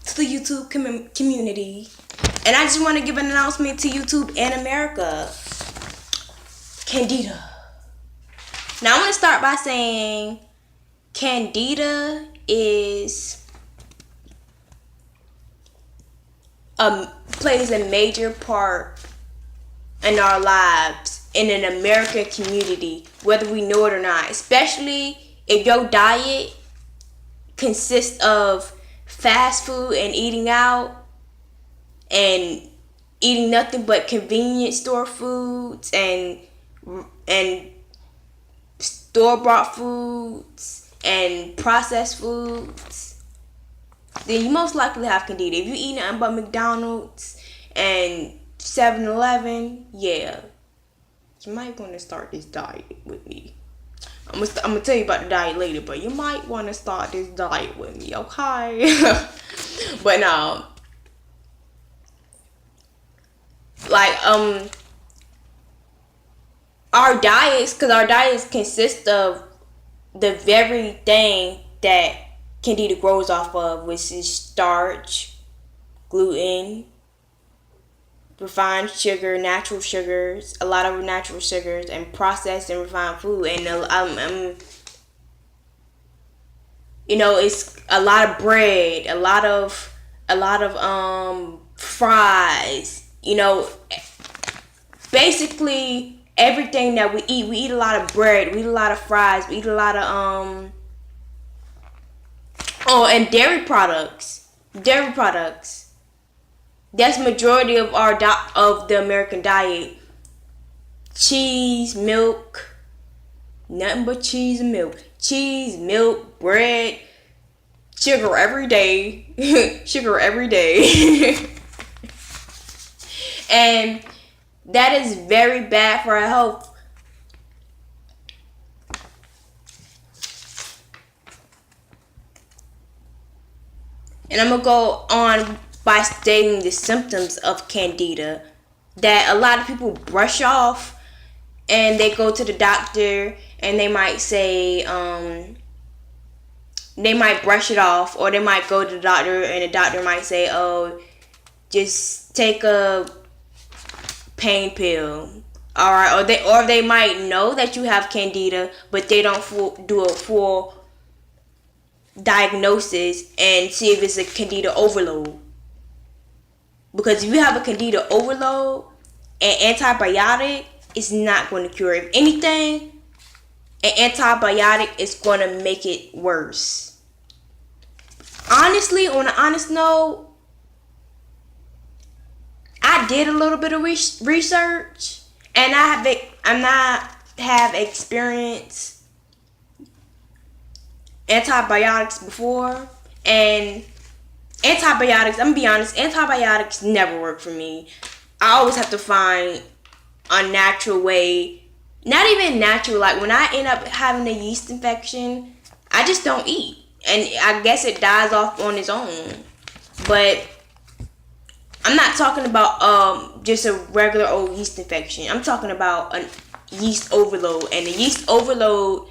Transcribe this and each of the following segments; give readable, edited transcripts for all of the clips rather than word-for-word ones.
to the YouTube community, and I just want to give an announcement to YouTube and America. Candida. Now I want to start by saying Candida plays a major part in our lives in an American community, whether we know it or not. Especially if your diet consists of fast food and eating out and eating nothing but convenience store foods and store-bought foods and processed foods, then you most likely have Candida. If you eat nothing but McDonald's and 7-Eleven, yeah, you might want to start this diet with me. I'm gonna tell you about the diet later, but you might want to start this diet with me, okay? But no, like our diets consist of the very thing that Candida grows off of, which is starch, gluten, refined sugar, natural sugars, a lot of natural sugars, and processed and refined food. And it's a lot of bread, a lot of fries. Basically everything that we eat a lot of bread, we eat a lot of fries, we eat a lot of and dairy products. That's majority of of the American diet. Cheese, milk, nothing but cheese and milk. Cheese, milk, bread, sugar every day. Sugar every day. And that is very bad for our health. And I'm gonna go on by stating the symptoms of Candida that a lot of people brush off, and they go to the doctor and they might say they might brush it off, or they might go to the doctor and the doctor might say, oh, just take a pain pill. Alright, or they might know that you have Candida, but they don't do a full diagnosis and see if it's a Candida overload. Because if you have a Candida overload, an antibiotic is not going to cure it. If anything, an antibiotic is going to make it worse. Honestly, on an honest note, I did a little bit of research, and I have experienced antibiotics before, and antibiotics, I'm gonna be honest, antibiotics never work for me. I always have to find a natural way, not even natural, like when I end up having a yeast infection, I just don't eat, and I guess it dies off on its own. But I'm not talking about just a regular old yeast infection. I'm talking about a yeast overload, and the yeast overload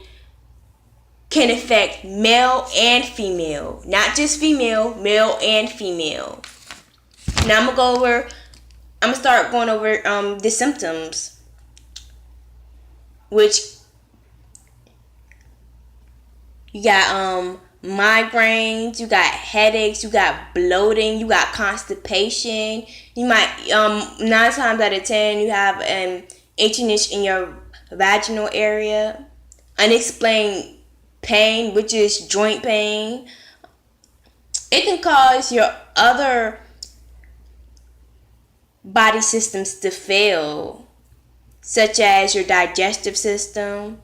can affect male and female, not just female, male and female. Now I'm gonna start going over the symptoms, which you got migraines, you got headaches, you got bloating, you got constipation. You might 9 times out of 10 you have an itchiness in your vaginal area, unexplained pain, which is joint pain. It can cause your other body systems to fail, such as your digestive system,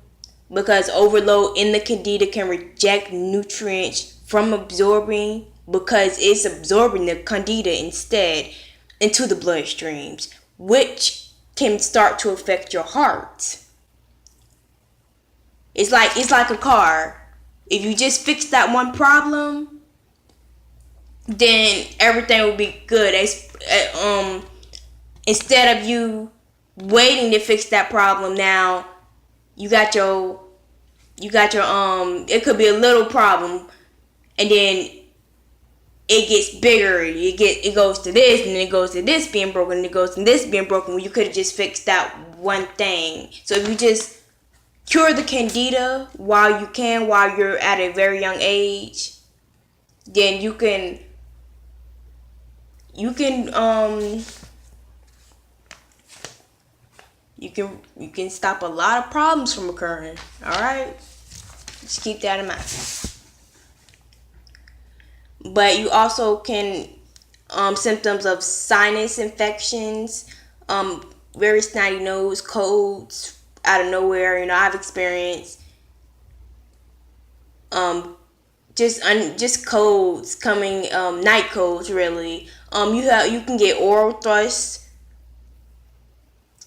because overload in the Candida can reject nutrients from absorbing, because it's absorbing the Candida instead into the bloodstreams, which can start to affect your heart. It's like a car. If you just fix that one problem, then everything will be good. Instead of you waiting to fix that problem, now you got your it could be a little problem, and then it gets bigger. It goes to this, and then it goes to this being broken, and it goes to this being broken. When you could have just fixed that one thing. So if you just cure the Candida while you're at a very young age, then you can you can stop a lot of problems from occurring. All right, just keep that in mind. But you also can symptoms of sinus infections, very snotty nose, colds out of nowhere. I've experienced just colds coming, night colds really. You can get oral thrush.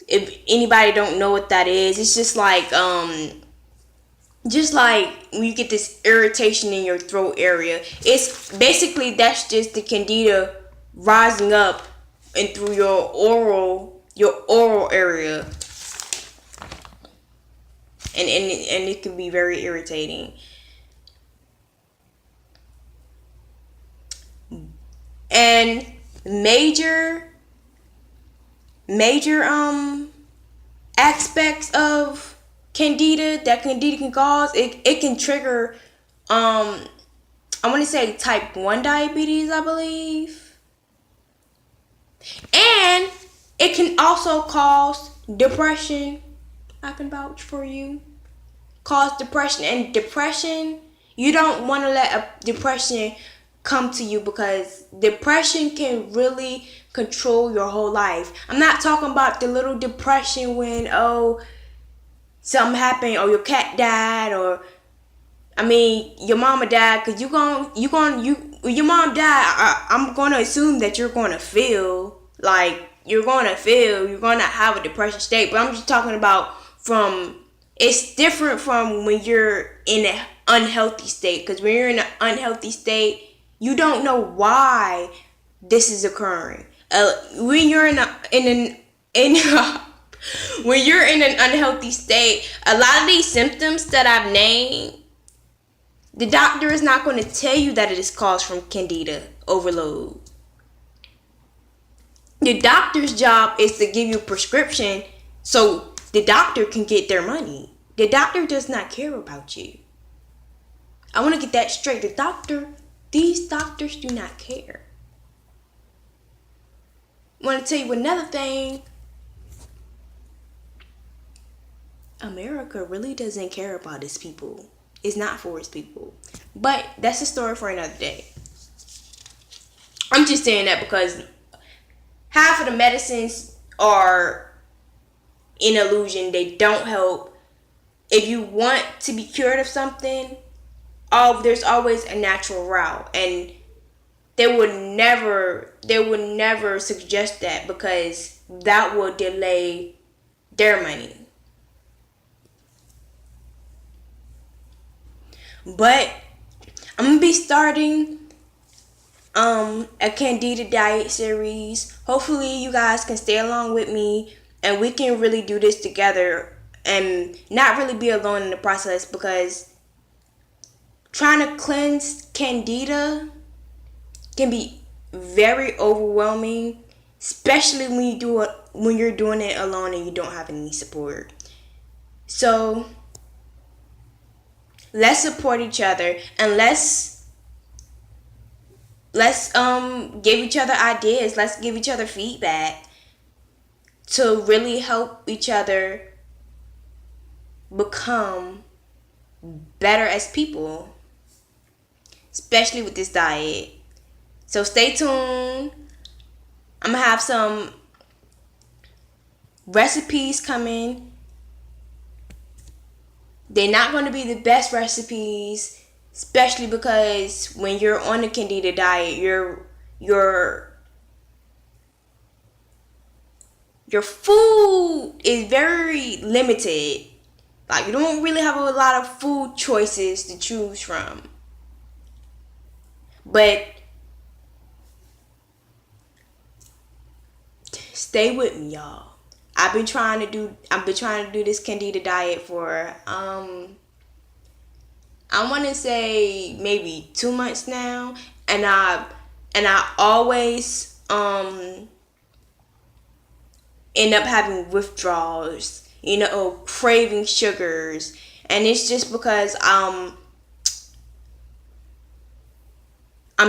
If anybody don't know what that is, it's just like when you get this irritation in your throat area. It's basically, that's just the Candida rising up and through your oral area, and it can be very irritating. And major aspects of Candida can cause, it can trigger I want to say type 1 diabetes, I believe. And it can also cause depression. I can vouch for you. Cause depression. And depression, you don't want to let a depression come to you, because depression can really control your whole life. I'm not talking about the little depression when something happened, or your cat died, or your mama died. Cause when your mom died, I'm gonna assume that you're gonna feel like you're gonna have a depression state. But I'm just talking about it's different from when you're in an unhealthy state. Cause when you're in an unhealthy state, you don't know why this is occurring. When you're when you're in an unhealthy state, a lot of these symptoms that I've named, the doctor is not going to tell you that it is caused from Candida overload. The doctor's job is to give you a prescription so the doctor can get their money. The doctor does not care about you. I want to get that straight. These doctors do not care. I want to tell you another thing. America really doesn't care about its people. It's not for its people. But that's a story for another day. I'm just saying that because half of the medicines are an illusion. They don't help. If you want to be cured of something, there's always a natural route, and they would never suggest that, because that will delay their money. But I'm gonna be starting a Candida diet series. Hopefully you guys can stay along with me, and we can really do this together and not really be alone in the process, because trying to cleanse Candida can be very overwhelming, especially when you're doing it alone and you don't have any support. So let's support each other, and let's give each other ideas. Let's give each other feedback to really help each other become better as people, especially with this diet. So stay tuned. I'm gonna have some recipes coming. They're not going to be the best recipes, especially because when you're on the Candida diet, your food is very limited. Like, you don't really have a lot of food choices to choose from. But stay with me, y'all. I've been trying to do this Candida diet for I want to say maybe 2 months now, and and I always end up having withdrawals, craving sugars. And it's just because I'm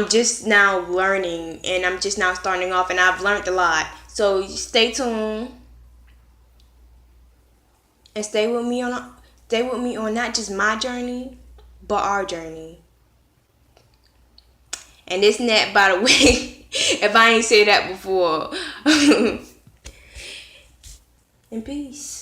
just now learning, and I'm just now starting off, and I've learned a lot. So stay tuned and stay with me on not just my journey, but our journey. And it's not, by the way, if I ain't say that before. In peace.